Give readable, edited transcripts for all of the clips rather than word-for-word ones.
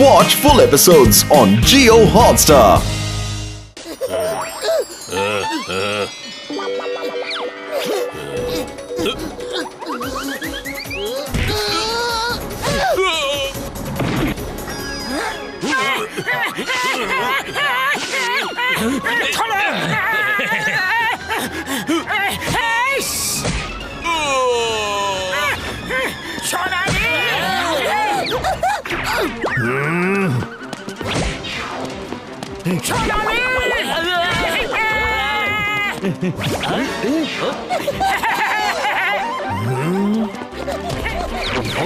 Watch full episodes on Jio Hotstar.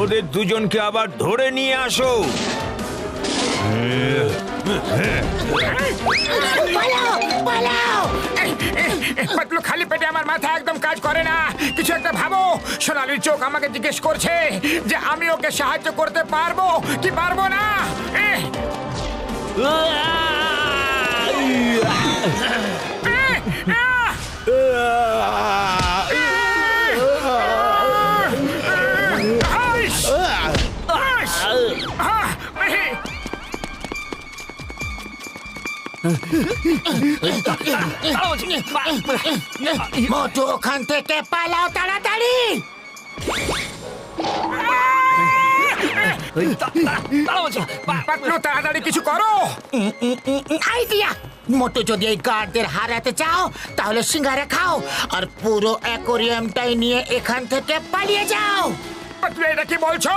ওদের দুজনকে আবার ধরে নিয়ে আসো। পাতলু, খালি পেটে আমার মাথা একদম কাজ করে না। কিছু একটা ভাবো। সোনালির চোখ আমাকে জিজ্ঞেস করছে যে আমি ওকে সাহায্য করতে পারবো কি পারবো না। মোটু, ওখান থেকে পালাও তাড়াতাড়ি। পাতলু, তাড়াতাড়ি কিছু করো। আইডিয়া! মোটু, যদি এই গার্ডদের হারাতে চাও তাহলে সিঙ্গারা খাও আর পুরো অ্যাকোরিয়ামটাই নিয়ে এখান থেকে পালিয়ে যাও। পাতলু, এটা কি বলছো?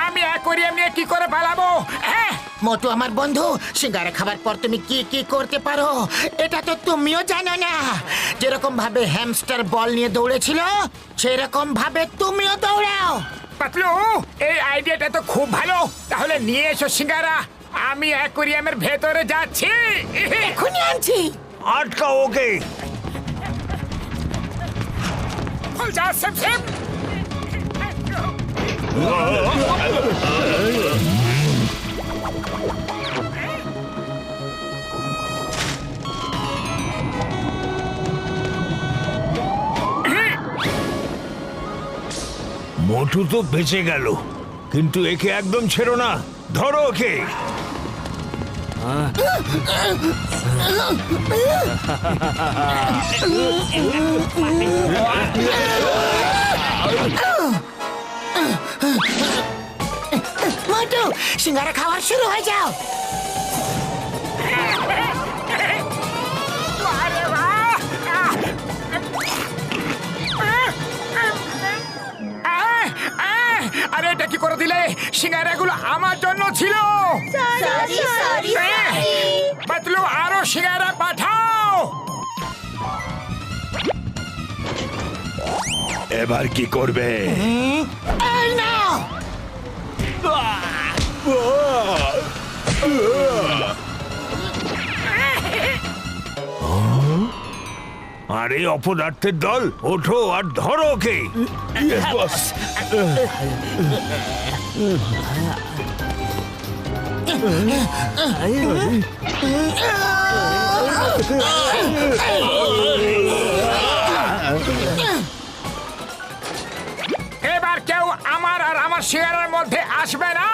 আমি অ্যাকোরিয়াম নিয়ে কি করে পালাবো? হ্যাঁ মোটু আমার বন্ধু, সিঙ্গারা খাবার পর তুমি কি কি করতে পারো এটা তো তুমিও জানো না। যেরকম ভাবে হ্যামস্টার বল নিয়ে দৌড়েছিল সেরকম ভাবে তুমিও দৌড়াও। পাতলু, এই আইডিয়াটা তো খুব ভালো। তাহলে নিয়ে এসো সিঙ্গারা। আমি অ্যাকোরিয়ামের ভেতরে যাচ্ছি। এখনই আনছি। আটকাও ওকে। যা, সেম সেম। মোটু তো বেঁচে গেল, কিন্তু একে একদম ছেড়ো না। ধরো ওকে। মোটু, সিঙ্গারা খাওয়া শুরু হয়ে যাও। আরে বাহ! আরে এটা কি করে দিলে? সিঙ্গারাগুলো আমার জন্য ছিল। পাতলু, আরো সিঙ্গারা পাঠাও। এবার কি করবে? এই নাও। আরে অপদার্থের দল, ওঠো আর ধরো ওকে। এবার কেউ আমার আর আমার সিঙ্গারার মধ্যে আসবে না।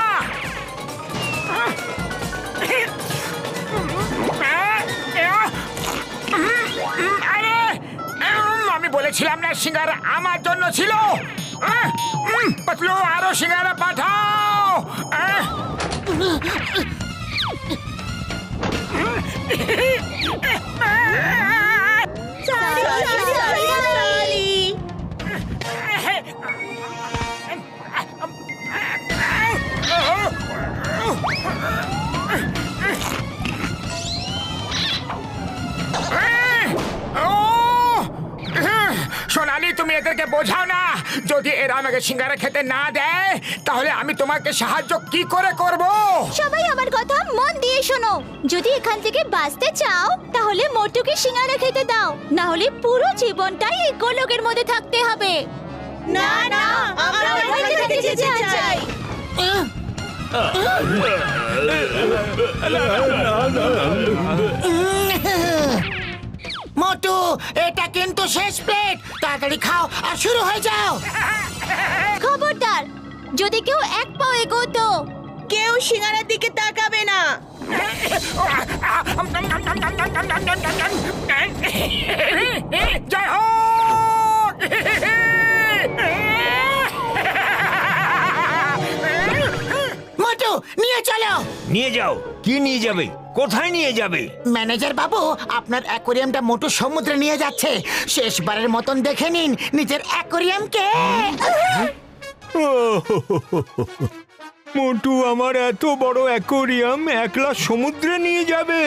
আরে, আমি বলেছিলাম না সিঙ্গারা আমার জন্য ছিল। পাতলু, আরো সিঙ্গারা পাঠাও। সোনালি, তুমি এদেরকে বোঝাও না। যদি এরা আমাকে সিঙ্গারা খেতে না দেয় তাহলে আমি তোমাকে সাহায্য কি করে করব? সবাই আমার কথা মন দিয়ে শোনো। যদি এখান থেকে বাঁচতে চাও তাহলে মোটুকে সিঙ্গারা খেতে দাও, না হলে পুরো জীবনটাই এই গোলকের মধ্যে থাকতে হবে। না না, আমরা এখানে যেতে চাই। মোটু, এটা কিন্তু শেষ প্লেট। তাড়াতাড়ি খাও আর শুরু হয়ে যাও। খবরদার, যদি কেউ এক পাও এগোতো, কেউ সিঙ্গারার দিকে তাকাবে না। জয় হোক! মোটু নিয়ে চলো। নিয়ে যাও। কি নিয়ে যাবে? কোথায় নিয়ে যাবে? ম্যানেজার বাবু, আপনার অ্যাকোরিয়ামটা মোটু সমুদ্রে নিয়ে যাচ্ছে। শেষবারের মতন দেখে নিন নিজের অ্যাকোরিয়ামকে। মোটু আমার এত বড় অ্যাকোরিয়াম একলা সমুদ্রে নিয়ে যাবে?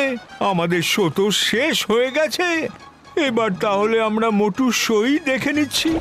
আমাদের শো তো শেষ হয়ে গেছে। এবার তাহলে আমরা মোটুর শোই দেখে নিচ্ছি।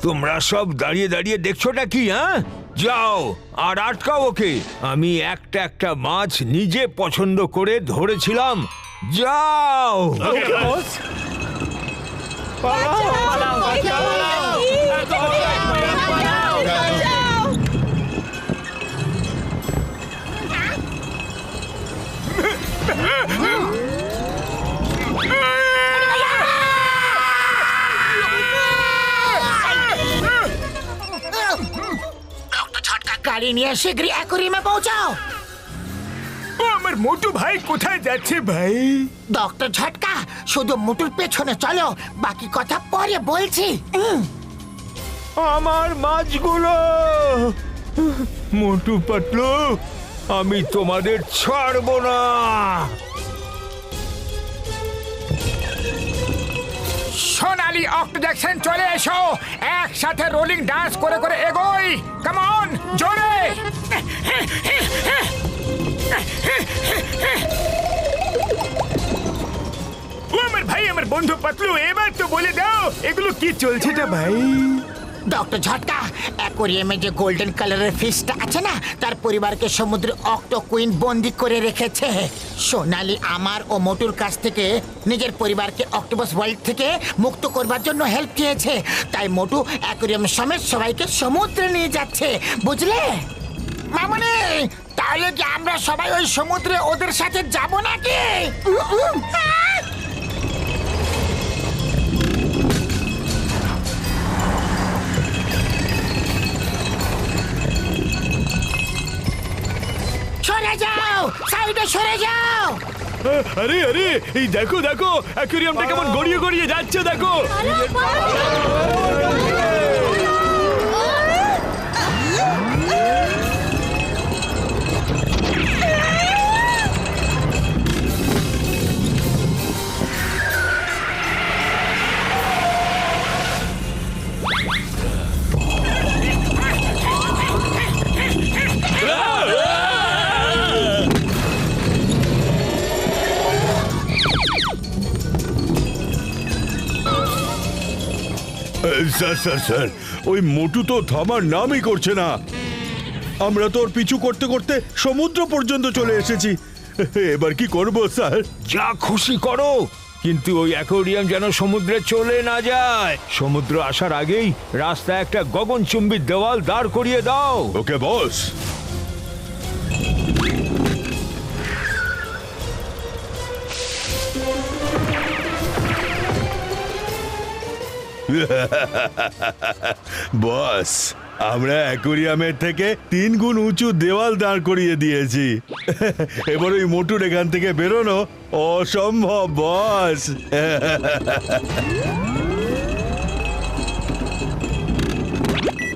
তোমরা সব দাঁড়িয়ে দাঁড়িয়ে দেখছোটা কি? হ্যাঁ, যাও আর আটকাও ওকে। আমি একটা একটা মাছ নিজে পছন্দ করে ধরেছিলাম। যাও। গাড়ি নিয়ে শীঘ্রই অ্যাকোরিয়ামে পৌঁছাও। আমার মোটু ভাই কোথায় যাচ্ছে ভাই? ডক্টর ঝটকা, শুধু মোটুর পেছনে চলো, বাকি কথা পরে বলছি। আমার মাছগুলো! মোটু পাতলু, আমি তোমাদের ছাড়বো না। সোনালি অক্টো জ্যাকসন, চলে এসো। একসাথে রোলিং ডান্স করে করে এগোই। কাম অন, জোরে! ও আমার ভাই, আমার বন্ধু পাতলু, এবার তো বলে দাও এগুলো কি চলছেটা ভাই? ডক্টর ঝটকা, অ্যাকোরিয়ামে যে গোল্ডেন কালারের ফিশটা আছে না, তার পরিবারকে সমুদ্রে অক্টো কুইন বন্দি করে রেখেছে। সোনালি আমার ও মোটুর কাছ থেকে নিজের পরিবারকে অক্টোপাস ওয়ার্ল্ড থেকে মুক্ত করবার জন্য হেল্প চেয়েছে। তাই মোটু অ্যাকোরিয়াম সমেত সবাইকে সমুদ্রে নিয়ে যাচ্ছে, বুঝলে? মামনি, তাহলে কি আমরা সবাই ওই সমুদ্রে ওদের সাথে যাব নাকি? সরে যাও, সাইডে সরে যাও। আরে আরে, এই দেখো দেখো, অ্যাকোরিয়ামটা কেমন গড়িয়ে গড়িয়ে যাচ্ছে, দেখো। স্যার স্যার স্যার, ওই মোটু তো থামার নামই করছে না। আমরা তো ওর পিছু করতে করতে সমুদ্র পর্যন্ত চলে এসেছি। এবার কি করব স্যার? যা খুশি করো, কিন্তু ওই অ্যাকোরিয়াম যেন সমুদ্রে চলে না যায়। সমুদ্র আসার আগেই রাস্তায় একটা গগনচুম্বী দেওয়াল দাঁড় করিয়ে দাও। ওকে বস। বস, আমরা অ্যাকোরিয়ামের থেকে 3 গুণ উঁচু দেওয়াল দাঁড় করিয়ে দিয়েছি। এবার ওই মোটুর এখান থেকে বেরোনো অসম্ভব বস।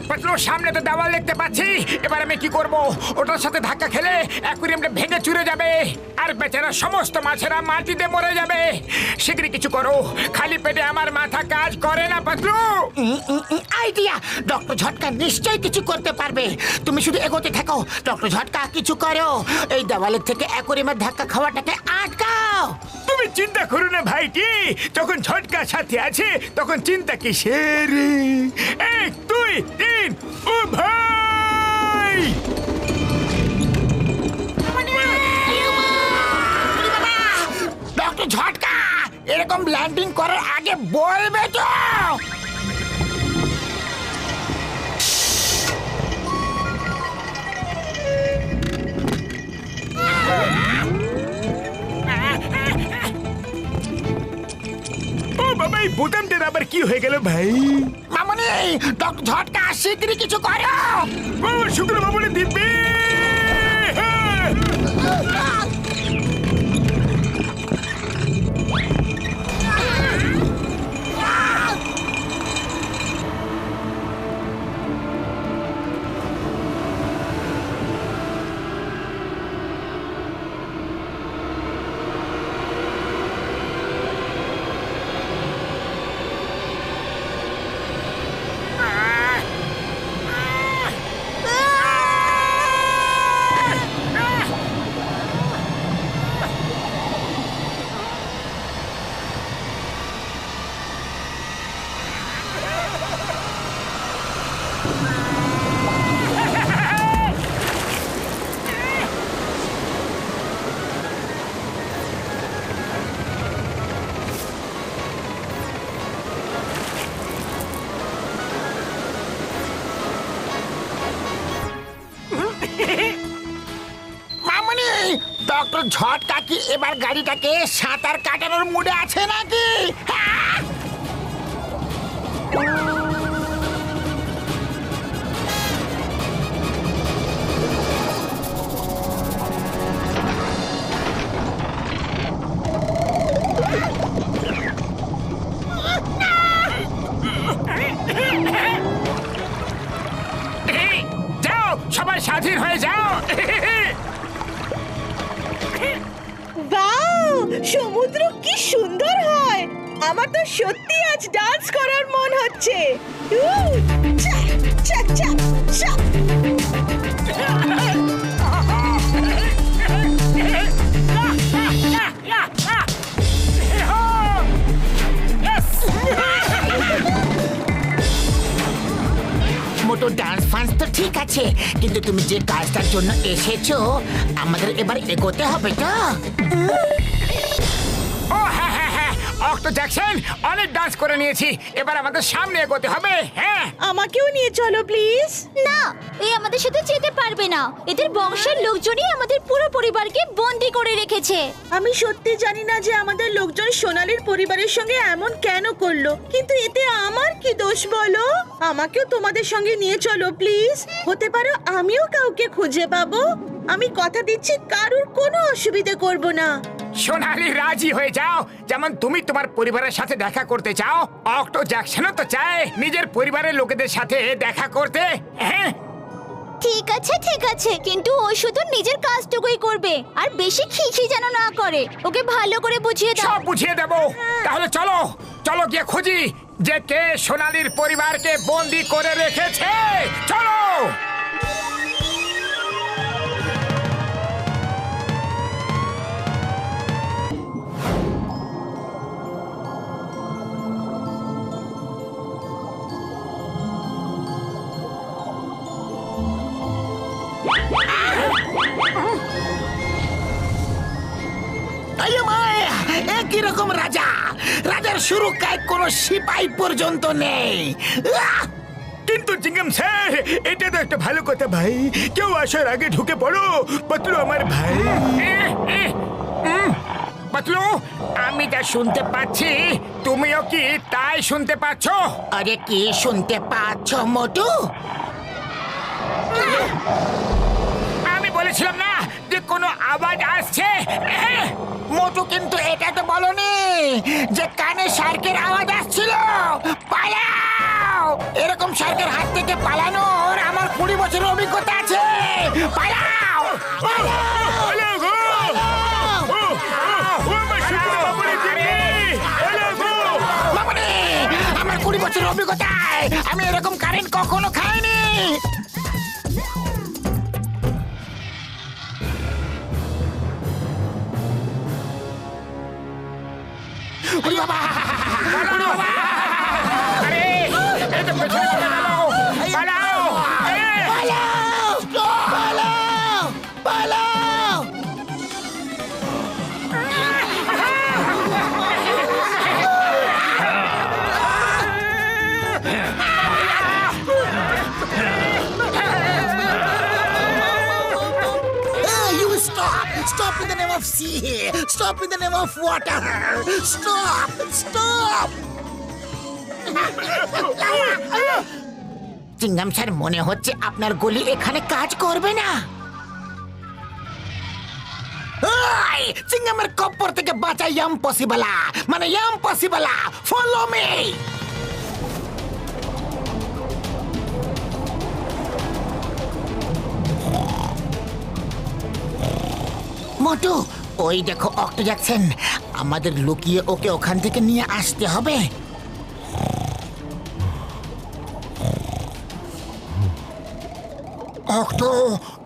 পাতলু সামনে তো দেওয়াল দেখতে পাচ্ছি। এবার আমি কি করব? ওটার সাথে ধাক্কা খেলে অ্যাকুয়ারিয়ামটা ভেঙে চুরে যাবে, আর বেচারা সমস্ত মাছেরা মাটিতে মরে যাবে। শীঘ্রই কিছু করো, খালি পেটে আমার মাথা কাজ করে না পাতলু। আইডিয়া! ডক্টর ঝটকা নিশ্চয়ই কিছু করতে পারবে। তুমি শুধু এগোতে থাকো। ডক্টর ঝটকা কিছু করো, এই দেওয়ালের থেকে অ্যাকুয়ারিয়ামের ধাক্কা খাওয়াটাকে আটকাও। তুমি চিন্তা করো না ভাইটি, যখন ঝটকা সাথে আছে তখন চিন্তা কিসের? 1 2 3 ও ভাই! ডক্টর ঝটকা এরকম ল্যান্ডিং করার আগে বলবে তো। ও বাবা, এই বোতামটার আবার কি হয়ে গেল ভাই? মামনি, ডক্টর ঝটকা শীঘ্রই কিছু করো। ও শুক্র বাবুরে দিব্যি! মামনি, ডক্টর ঝটকা কি এবার গাড়িটাকে সাঁতার কাটানোর মুডে আছে নাকি? হ্যাঁ? যাও, সবাই স্বাধীন হয়ে যাও। বাহ, সমুদ্র কি সুন্দর হয়। আমার তো সত্যি আজ ডান্স করার মন হচ্ছে। চা, চা, চা, চা। মোটো ডান্স ফান্স তো ঠিক আছে, কিন্তু তুমি যে কাজটার জন্য এসেছো আমাদের এবার এগোতে হবে তো। ও হ্যাঁ হ্যাঁ হ্যাঁ, অক্টো জ্যাকসন, অনেক ডান্স করে নিয়েছি, এবার আমাদের সামনে এগোতে হবে। হ্যাঁ, আমাকেও নিয়ে চলো প্লিজ। না, এই আমাদের সাথে যেতে পারবে না। এদের বংশের লোকজনই আমাদের পুরো পরিবারকে বন্দি করে রেখেছে। আমি সত্যি জানি না যে আমাদের লোকজন সোনালীর পরিবারের সঙ্গে এমন কেন করলো, কিন্তু এতে আমার কি দোষ বলো? আমাকেও তোমাদের সঙ্গে নিয়ে চলো প্লিজ। হতে পারে আমিও কাউকে খুঁজে পাবো। আমি কথা দিচ্ছি কারুর কোনো অসুবিধা করব না। সোনালি রাজি হয়ে যাও, যেমন তুমি তোমার পরিবারের সাথে দেখা করতে চাও, অক্টো জ্যাকসনও তো চায় নিজের পরিবারের লোকেদের সাথে দেখা করতে। হ্যাঁ, ঠিক আছে, কিন্তু ও শুধু নিজের কাজটুকুই করবে, আর বেশি খিখি যেন না করে। ওকে ভালো করে বুঝিয়ে দাও। সব বুঝিয়ে দেবো। তাহলে চলো চলো গিয়ে খুঁজি যে কে সোনালির পরিবারকে বন্দি করে রেখেছে। চলো। কিরকম রাজা, রাজার সুরক্ষায় কোনো সিপাই পর্যন্ত নেই। কিন্তু জিঙ্গাম স্যার, এটা তো একটা ভালো কথা ভাই। কেউ আসার আগে ঢুকে পড়ো। পাতলু আমার ভাই। পাতলু, আমি যা শুনতে পাচ্ছি তুমিও কি তাই শুনতে পাচ্ছ? আরে কি শুনতে পাচ্ছ মোটু? আমি বলেছিলাম না যে কোনো আওয়াজ আসছে। মোটু, কিন্তু এটা তো বলনি যে কানে শার্কের আওয়াজ আসছিল। পালাও! এরকম শার্কের হাত থেকে পালানোর 20 বছরের অভিজ্ঞতা আছে। পালাও মামনি, আমার 20 বছরের অভিজ্ঞতায় আমি এরকম কারেন্ট কখনো খাইনি। ওরে বাবা, ওরে বাবা! আরে এই তো পেছনে চলে গেল। পালাও! পালাও! পালাও! পালাও! You stop! Stop in the name of sea! Stop in the name of water! Stop! Stop! Chewing gum sir, মনে হচ্ছে আপনার গলি এখানে কাজ করবে না। চিংগামের কপ্পর থেকে বাঁচা ইম্পসিবল, মানে ইম্পসিবল। Follow me. মোটু, ওই দেখো অক্টো জ্যাকসন। আমাদের লুকিয়ে ওকে ওখান থেকে নিয়ে আসতে হবে। অক্টো,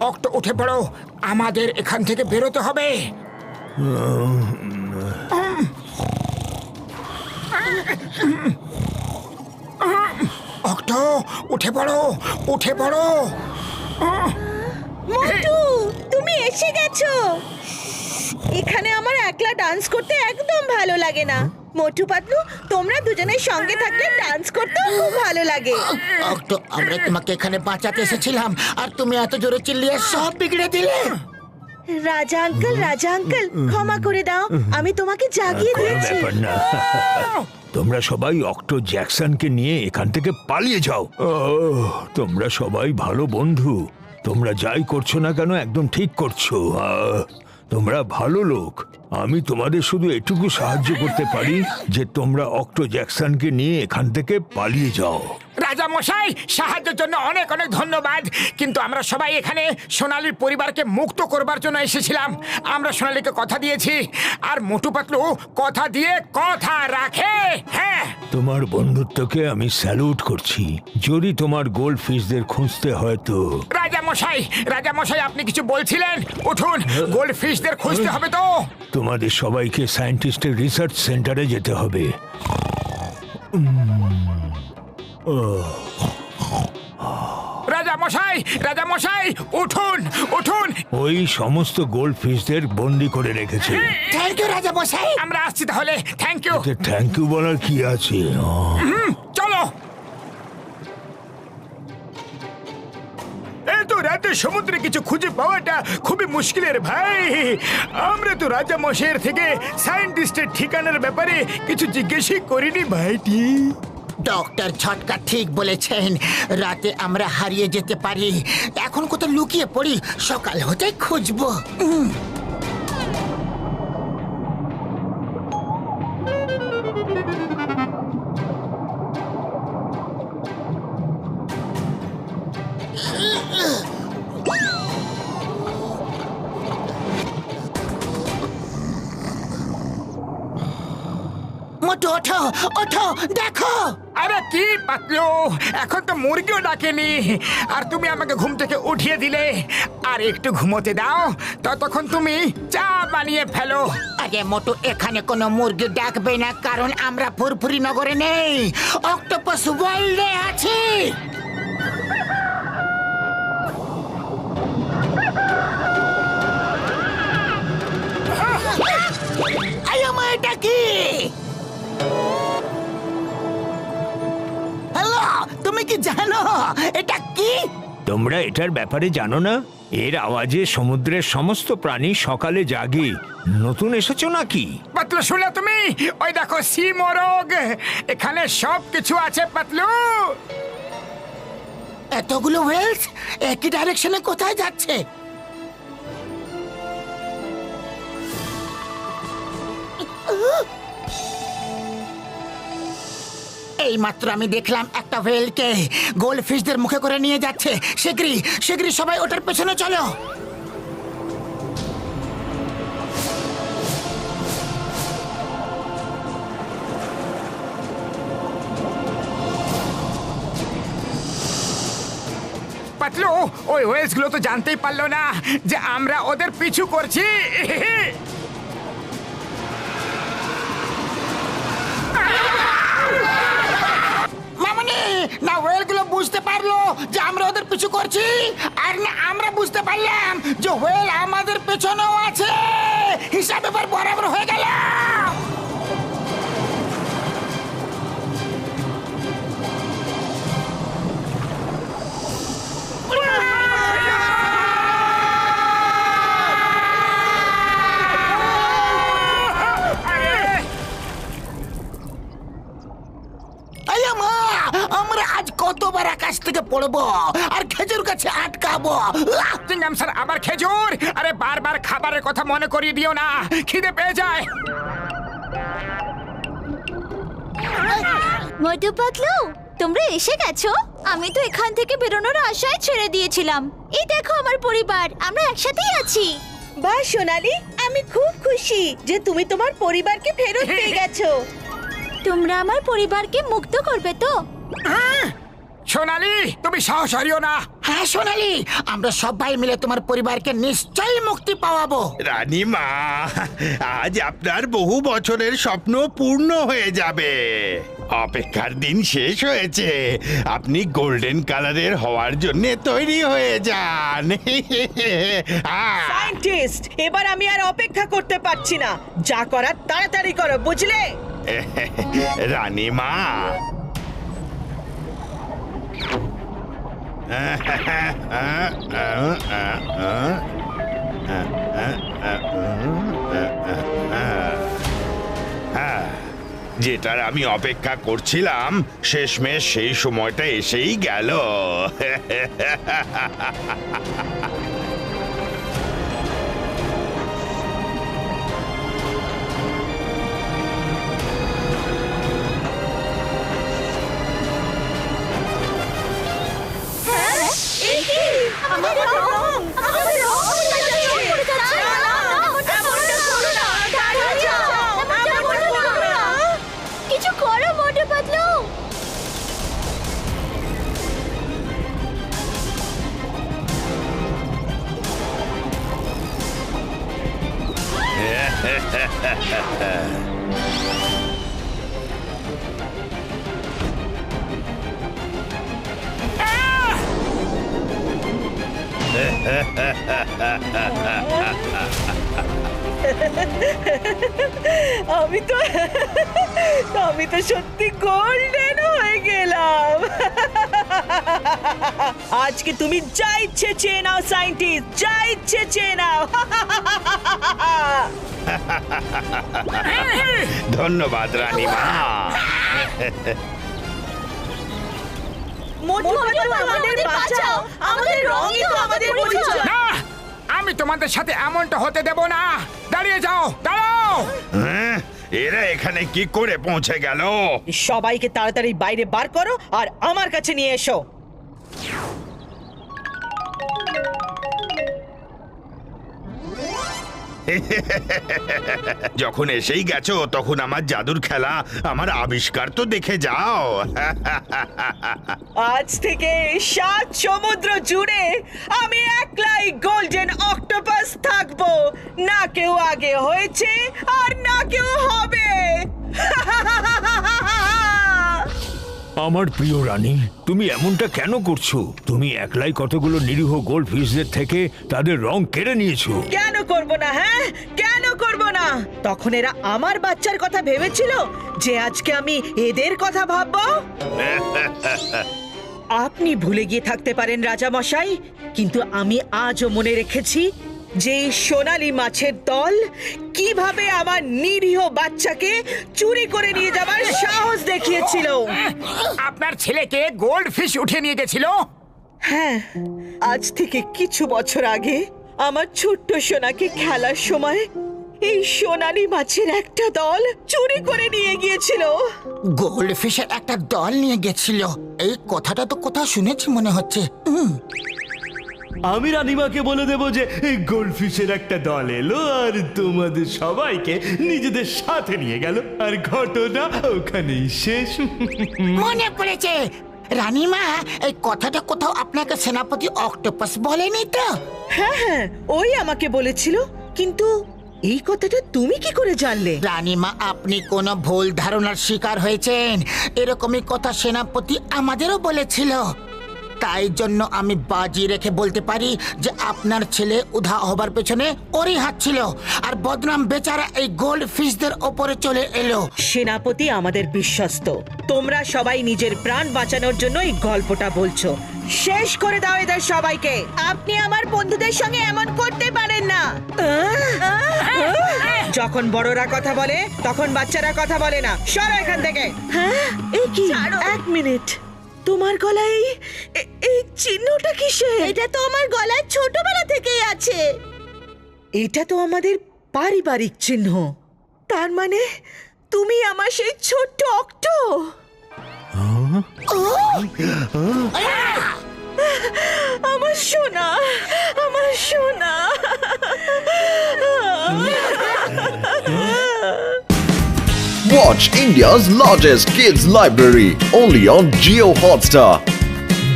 অক্টো উঠে পড়ো, আমাদের এখান থেকে বেরোতে হবে। অক্টো উঠে পড়ো, উঠে পড়ো। মোটু, তুমি এসে গেছো। এখানে আমার একলা ডান্স করতে একদম ভালো লাগে না। মোটু পাতলু, তোমরা দুজনের সঙ্গে থাকলে ডান্স করতেও খুব ভালো লাগে। অক্টো, আমরা তোমাকে এখানে বাঁচাতে এসেছিলাম আর তুমি এত জোরে চিল্লিয়ে সব বিগড়ে দিলে। রাজা আঙ্কেল, রাজা আঙ্কেল, ক্ষমা করে দাও, আমি তোমাকে জাগিয়ে কোনো দিয়েছি। ব্যাপার না। তোমরা সবাই অক্টো জ্যাকসনকে নিয়ে এখান থেকে পালিয়ে যাও। তোমরা সবাই ভালো বন্ধু। তোমরা যাই করছো না কেন একদম ঠিক করছো। তোমরা ভালো লোক। আমি তোমাদের শুধু এটুকু সাহায্য করতে পারি যে তোমরা অক্টো জ্যাকসনকে নিয়ে এখান থেকে পালিয়ে যাও। রাজা মশাই, সাহায্যের জন্য অনেক অনেক ধন্যবাদ, কিন্তু আমরা সবাই এখানে সোনালীর পরিবারকে মুক্ত করবার জন্য এসেছিলাম। আমরা সোনালীকে কথা দিয়েছি, আর মোটু পাতলু কথা দিয়ে কথা রাখে। হ্যাঁ, তোমার বন্ধুত্বকে আমি স্যালুট করছি। যদি তোমার গোল্ড ফিশদের খুঁজতে হয় তো। রাজা মশাই, আপনি কিছু বলছিলেন? উঠুন, গোল্ড ফিশদের খুঁজতে হবে তো। তোমাদের সবাইকে সায়েন্টিস্টের রিসার্চ সেন্টারে যেতে হবে। রাজা মশাই, উঠুন, উঠুন। ওই সমস্ত গোল্ড ফিশদের বন্দি করে রেখেছে। থ্যাংক ইউ রাজা মশাই। আমরা আসছি তাহলে। Thank you. থ্যাংক ইউ বলার কি আছে? চলো। এত রাতে সমুদ্রে কিছু খুঁজে পাওয়াটা খুবই মুশকিলের ভাই। আমরা তো রাজা মশাইয়ের থেকে সায়েন্টিস্টের ঠিকানার ব্যাপারে কিছু জিজ্ঞেসই করিনি ভাইটি। ডক্টর ঝটকা ঠিক বলেছেন, রাতে আমরা হারিয়ে যেতে পারি। এখন কোথাও লুকিয়ে পড়ি, সকাল হতে খুঁজবো। মোটু, ওঠো ওঠো, দেখো। আরে কি পাতলু, এখন তো মুরগিও ডাকেনি, আর তুমি আমাকে ঘুম থেকে উঠিয়ে দিলে। আর একটু ঘুমোতে দাও, ততক্ষণ তুমি চা বানিয়ে ফেলো। আরে মোটু, এখানে কোনো মুরগি ডাকবে না, কারণ আমরা ফুরফুরি নগরে নেই, অক্টোপাস ওয়ার্ল্ডে আছি। এটা কি? হ্যালো, তুমি কি জানো এটা কি? তোমরা এটার ব্যাপারে জানো না? এর আওয়াজে সমুদ্রের সমস্ত প্রাণী সকালে জাগে। নতুন এসেছো নাকি? পাতলু, শুনলে তুমি? ওই দেখো সি মোরগ, এখানে সব কিছু আছে পাতলু। এতগুলো ওয়েলস একই ডাইরেকশনে কোথায় যাচ্ছে? এইমাত্র আমি দেখলাম একটা হোয়েলকে গোল্ড ফিশদের মুখে করে নিয়ে যাচ্ছে। শীঘ্রই শীঘ্রই সবাই ওটার পেছনে চলো। পাতলু, ওই ওয়েলস গুলো তো জানতেই পারলো না যে আমরা ওদের পিছু করছি। মামনি, না হোয়েলগুলো বুঝতে পারলো যে আমরা ওদের পিছু করছি, আর না আমরা বুঝতে পারলাম যে হোয়েল আমাদের পেছনেও আছে। হিসাব এবার বরাবর হয়ে গেল। আয়া মা, আমরা আজ কতবার আকাশ থেকে পড়বো আর খেজুর গাছে আটকাবো। চিংগাম স্যার, আবার খেজুর? আরে বারবার খাবারের কথা মনে করিয়ে দিও না, খিদে পেয়ে যায়। মোটু পাতলু, তোমরা এসে গেছো? আমি তো এখান থেকে বেরোনোর আশায় ছেড়ে দিয়েছিলাম। এই দেখো আমার পরিবার, আমরা একসাথেই আছি। বাহ সোনালি, আমি খুব খুশি যে তুমি তোমার পরিবারকে ফেরত পেয়ে গেছো। তোমরা আমার পরিবারকে মুক্ত করবে তো? সোনালি, তুমি সাহস হারিও না। হ্যাঁ সোনালি, আমরা সবাই মিলে তোমার পরিবারকে নিশ্চয়ই মুক্তি পাওয়াবো। রানীমা, আজ আপনার বহু বছরের স্বপ্ন পূর্ণ হয়ে যাবে। অপেক্ষার দিন শেষ হয়েছে। আপনি গোল্ডেন কালারের হওয়ার জন্য তৈরি হয়ে যান। সায়েন্টিস্ট, এবার আমি আর অপেক্ষা করতে পারছি না। যা করার তাড়াতাড়ি করো, বুঝলে? রানীমা, যেটার আমি অপেক্ষা করছিলাম শেষমেশ সেই সময়টা এসেই গেল। আমাদের রং, আমাদের রং উড়ে যাচ্ছে। না, না, এমনটা করো না, দাঁড়িয়ে যাও। এমনটা করো না। কিছু করো মোটু পাতলু। আমি তো সত্যি গোল্ডেন হয়ে গেলাম। আজকে তুমি যা ইচ্ছে চেয়ে নাও সায়েন্টিস্ট, যা ইচ্ছে চেয়ে নাও। ধন্যবাদ রানীমা। মোটু পাতলু, আমাদের বাঁচাও, আমাদের রঙই তো আমাদের পরিচয়। না, আমি তোমাদের সাথে এমনটা হতে দেব না। দাঁড়িয়ে যাও, দাঁড়াও। এরা এখানে কি করে পৌঁছে গেল? সবাইকে তাড়াতাড়ি বাইরে বার করো আর আমার কাছে নিয়ে এসো। যখন এসেই গেছো তখন আমার জাদুর খেলা, আমার আবিষ্কার তো দেখে যাও। আজ থেকে 7 সমুদ্র জুড়ে আমি একলাই গোল্ডেন অক্টোপাস থাকবো। না কেউ আগে হয়েছে আর না কেউ হবে। আমার প্রিয় রানী, তুমি এমনটা কেন করছো? তুমি একলাই কতগুলো নিরীহ গোল্ড ফিশদের থেকে তাদের রং কেড়ে নিয়েছো। কেন করব না? হ্যাঁ, কেন করব না? তখন এরা আমার বাচ্চার কথা ভেবেছিল যে আজকে আমি এদের কথা ভাববো। আপনি ভুলে গিয়ে থাকতে পারেন রাজা মশাই, কিন্তু আমি আজও মনে রেখেছি যে এই সোনালী মাছের দল কিভাবে আমার নিরীহ বাচ্চাকে চুরি করে নিয়ে যাবার সাহস দেখিয়েছিল। আপনার ছেলেকে গোল্ড ফিশ উঠে নিয়ে গেছিল। হ্যাঁ, আজ থেকে কিছু বছর আগে আমার ছোট্ট সোনাকে খেলার সময় এই সোনালী মাছের একটা দল চুরি করে নিয়ে গিয়েছিল। গোল্ড ফিশের একটা দল নিয়ে গেছিল, এই কথাটা তো কোথাও শুনেছি মনে হচ্ছে। আমি রানীমাকে বলে দেবো যে এই গোল্ডফিশের একটা দল এলো আর তোমাদের সবাইকে নিজেদের সাথে নিয়ে গেল, আর ঘটনা ওখানেই শেষ। মনে পড়েছে, রানীমা এই কথাটা কোথাও আপনাকে সেনাপতি অক্টোপাস বলেনি তো? হ্যাঁ হ্যাঁ, ওই আমাকে বলেছিল, কিন্তু এই কথাটা তুমি কি করে জানলে? রানীমা, আপনি কোনো ভুল ধারণার শিকার হয়েছেন। এরকমই কথা সেনাপতি আমাদেরও বলেছিল। তাই জন্য আমি বাজি রেখে বলতে পারি যে আপনার ছেলে উধা হবার পেছনে ওরই হাত ছিল, আর বদনাম বেচারা এই গোল্ড ফিশদের ওপরে চলে এলো। সেনাপতি আমাদের বিশ্বস্ত, তোমরা সবাই নিজের প্রাণ বাঁচানোর জন্য এই গল্পটা বলছো। শেষ করে দাও এদের সবাইকে। আপনি আমার বন্ধুদের সঙ্গে এমন করতে পারেন না। যখন বড়রা কথা বলে তখন বাচ্চারা কথা বলে না। সরো এখান থেকে। হ্যাঁ, এই কি? এক মিনিট, তোমার গলায় এই চিহ্নটা কিসের? এটা তো আমার গলায় ছোটবেলা থেকেই আছে। এটা তো আমাদের পারিবারিক চিহ্ন। তার মানে তুমি আমার সেই ছোট্ট অক্টো। আমার সোনা, আমার সোনা। Watch India's largest kids library only on Geo Hotstar.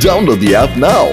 Download the app now.